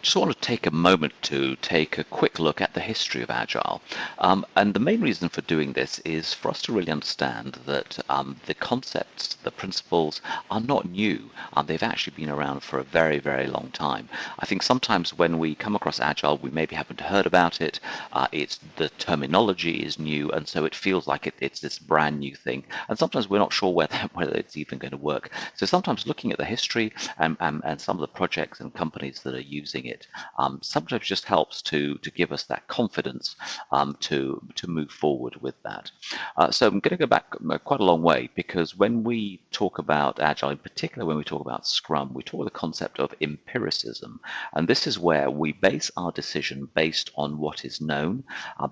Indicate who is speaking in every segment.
Speaker 1: just want to take a moment to take a quick look at the history of Agile. And the main reason for doing this is for us to really understand that the concepts, the principles are not new. They've actually been around for a very, very long time. I think sometimes when we come across Agile, we maybe haven't heard about it. It's the terminology is new, and so it feels like it's this brand new thing. And sometimes we're not sure whether it's even going to work. So sometimes looking at the history and some of the projects and companies that are using it sometimes just helps to give us that confidence to move forward with that. So I'm going to go back quite a long way, because when we talk about Agile, in particular when we talk about Scrum, we talk about the concept of empiricism. And this is where we base our decision based on what is known,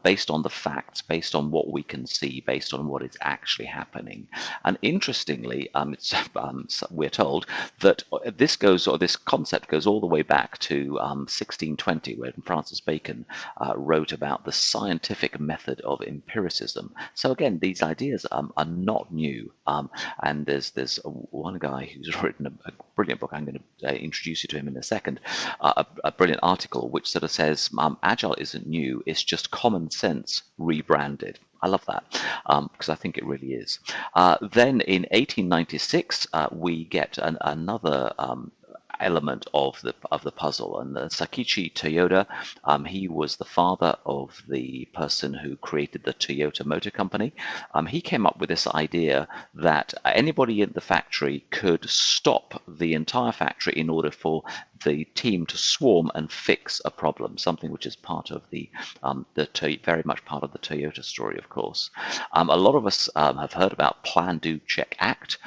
Speaker 1: based on the facts, based on what we can see, based on what is actually happening. And interestingly, we're told that this concept goes all the way back to 1620, when Francis Bacon wrote about the scientific method of empiricism. So again, these ideas are not new. And there's one guy who's written a brilliant book. I'm going to introduce you to him in a second. A brilliant article which sort of says Agile isn't new; it's just common sense rebranded. I love that because I think it really is. Then in 1896, we get another element of the puzzle, and Sakichi Toyoda, he was the father of the person who created the Toyota Motor Company. He came up with this idea that anybody in the factory could stop the entire factory in order for the team to swarm and fix a problem, something which is part of very much part of the Toyota story, of course. A lot of us have heard about Plan, Do, Check, Act.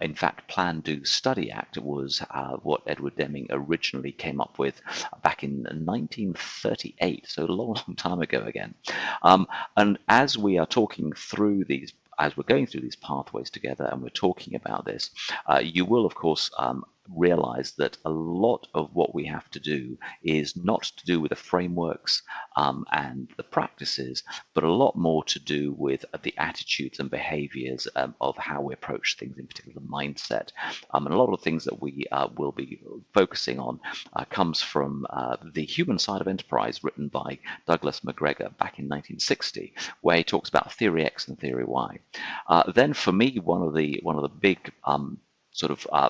Speaker 1: In fact, Plan, Do, Study, Act was what Edward Deming originally came up with back in 1938, so a long, long time ago again. And as we are talking through these, as we're going through these pathways together and we're talking about this, you will, of course, realize that a lot of what we have to do is not to do with the frameworks and the practices, but a lot more to do with the attitudes and behaviors of how we approach things, in particular the mindset. And a lot of things that we will be focusing on comes from the Human Side of Enterprise, written by Douglas McGregor back in 1960, where he talks about Theory X and Theory Y. Then for me, one of the big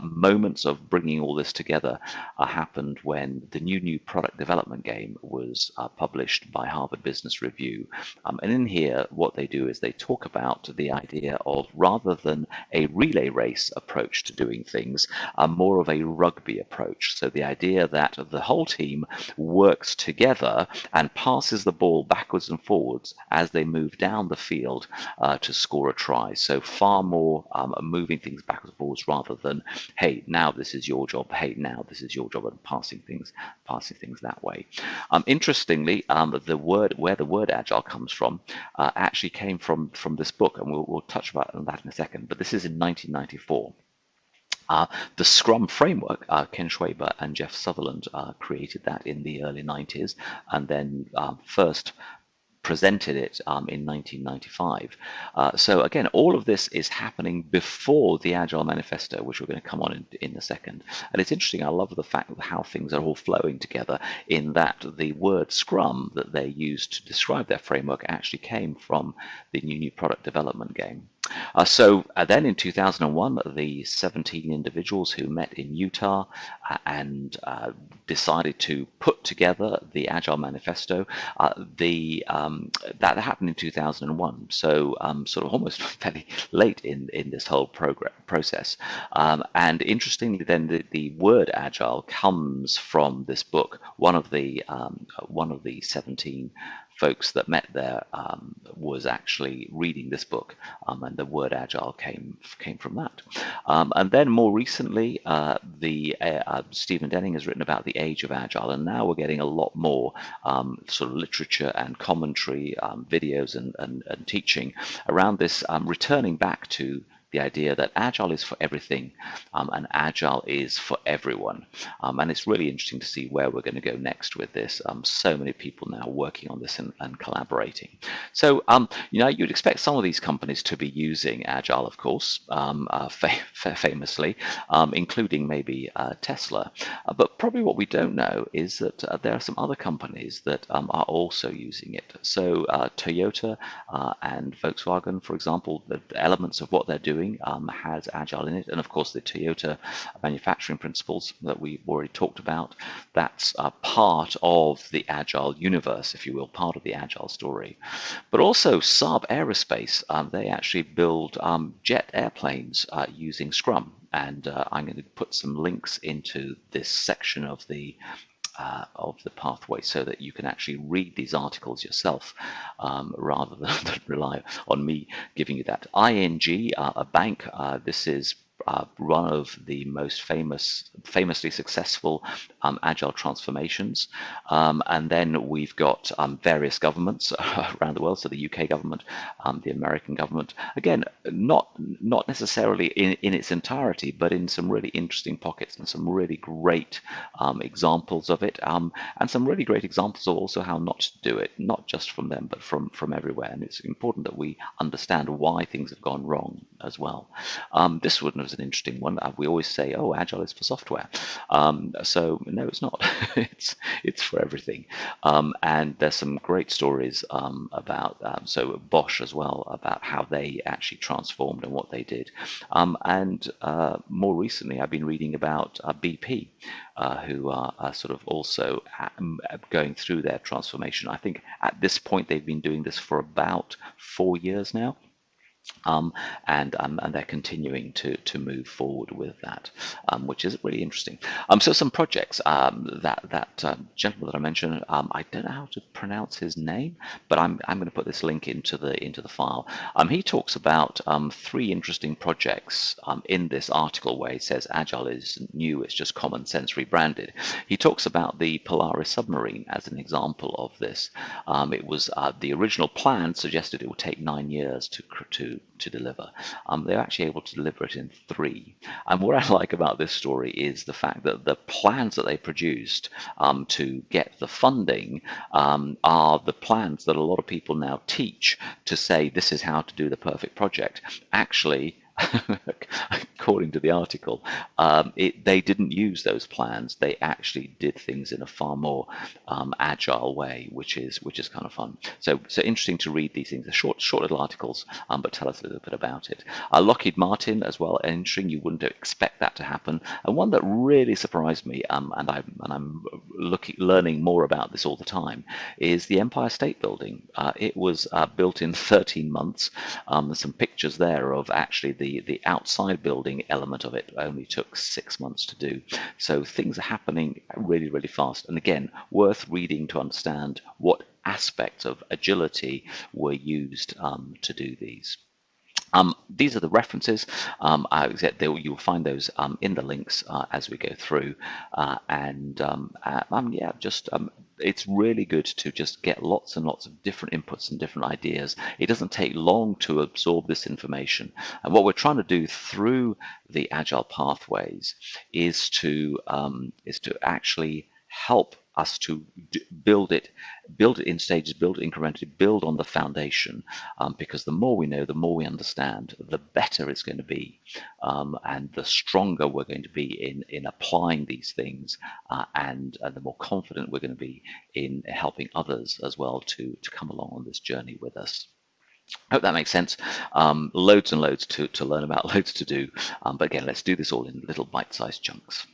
Speaker 1: moments of bringing all this together happened when the new product development game was published by Harvard Business Review. And in here, what they do is they talk about the idea of, rather than a relay race approach to doing things, more of a rugby approach. So the idea that the whole team works together and passes the ball backwards and forwards as they move down the field to score a try. So far more moving things backwards and forwards, rather than, hey, now this is your job, hey, now this is your job, and passing things that way. Interestingly, the word agile comes from actually came from this book, and we'll touch about that in a second, but this is in 1994. The Scrum framework, Ken Schwaber and Jeff Sutherland created that in the early 90s, and then first presented it in 1995. So again, all of this is happening before the Agile Manifesto, which we're going to come on in a second. And it's interesting, I love the fact that how things are all flowing together, in that the word Scrum that they used to describe their framework actually came from the new product development game. So then in 2001, the 17 individuals who met in Utah and decided to put together the Agile Manifesto, that happened in 2001, so sort of almost fairly late in this whole process. And interestingly, then the word Agile comes from this book. One of the 17 folks that met there was actually reading this book, and the word agile came from that. And then more recently, Stephen Denning has written about the age of agile, and now we're getting a lot more sort of literature and commentary, videos and teaching around this, returning back to the idea that Agile is for everything, and Agile is for everyone. And it's really interesting to see where we're going to go next with this. So many people now working on this and collaborating. So, you'd expect some of these companies to be using Agile, of course, famously, including maybe Tesla. But probably what we don't know is that there are some other companies that are also using it. So Toyota and Volkswagen, for example, the elements of what they're doing has Agile in it. And of course, the Toyota manufacturing principles that we've already talked about, that's part of the Agile universe, if you will, part of the Agile story. But also Saab Aerospace, they actually build jet airplanes using Scrum. And I'm going to put some links into this section of the pathway so that you can actually read these articles yourself, rather than rely on me giving you that. ING, a bank, this is one of the most famously successful agile transformations. And then we've got various governments around the world, so the UK government, the American government. Again, not necessarily in its entirety, but in some really interesting pockets and some really great examples of it, and some really great examples of also how not to do it, not just from them, but from everywhere. And it's important that we understand why things have gone wrong as well. This one was an interesting one. We always say, "Oh, Agile is for software." So no, it's not. it's for everything. And there's some great stories about so Bosch as well, about how they actually transformed and what they did. And more recently, I've been reading about BP, who are sort of also going through their transformation. I think at this point they've been doing this for about 4 years now. And they're continuing to move forward with that, which is really interesting. So some projects, that gentleman that I mentioned, I don't know how to pronounce his name, but I'm going to put this link into the file. He talks about 3 interesting projects in this article where he says Agile is new, it's just common sense rebranded. He talks about the Polaris submarine as an example of this. It was the original plan suggested it would take 9 years to deliver. They're actually able to deliver it in 3. And what I like about this story is the fact that the plans that they produced to get the funding are the plans that a lot of people now teach to say this is how to do the perfect project. Actually, according to the article, they didn't use those plans. They actually did things in a far more agile way, which is kind of fun. So interesting to read these things. They're short little articles, but tell us a little bit about it. Lockheed Martin as well, interesting. You wouldn't expect that to happen. And one that really surprised me, and I'm learning more about this all the time, is the Empire State Building. It was built in 13 months. There's some pictures there of actually the outside building element of it only took 6 months to do. So things are happening really, really fast. And again, worth reading to understand what aspects of agility were used to do these. These are the references. You'll find those in the links as we go through. It's really good to just get lots and lots of different inputs and different ideas. It doesn't take long to absorb this information. And what we're trying to do through the Agile pathways is to actually help us to build it in stages, build it incrementally, build on the foundation, because the more we know, the more we understand, the better it's going to be, and the stronger we're going to be in applying these things, and the more confident we're going to be in helping others as well to come along on this journey with us. Hope that makes sense. Loads and loads to learn about, loads to do, but again, let's do this all in little bite-sized chunks.